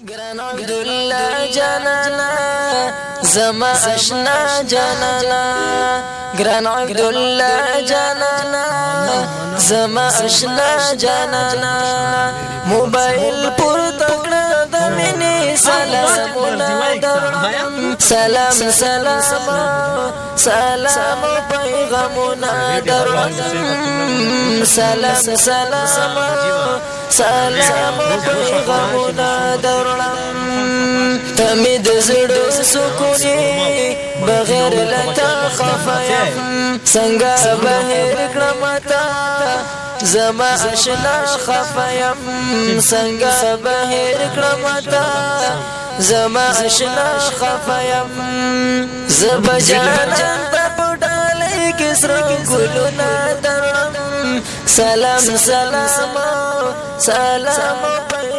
گران عبدالله جانانا زما اشنا جانانا گران عبدالله جانانا زما اشنا جانانا موبایل پر تکړه د مینې سلامونه درم سلام سلام سلام پیغامونه درم سلام سلام سلام پیغامونه درم تمی د زړه سکونی بغیر لتا خفایم څنګه بهر کړم تا زما اشنا خفایم څنګه بهر کړم تا زما اشنا خفایم زب جانان په پټاله کې سر ګلونه درم سلام سلام سلام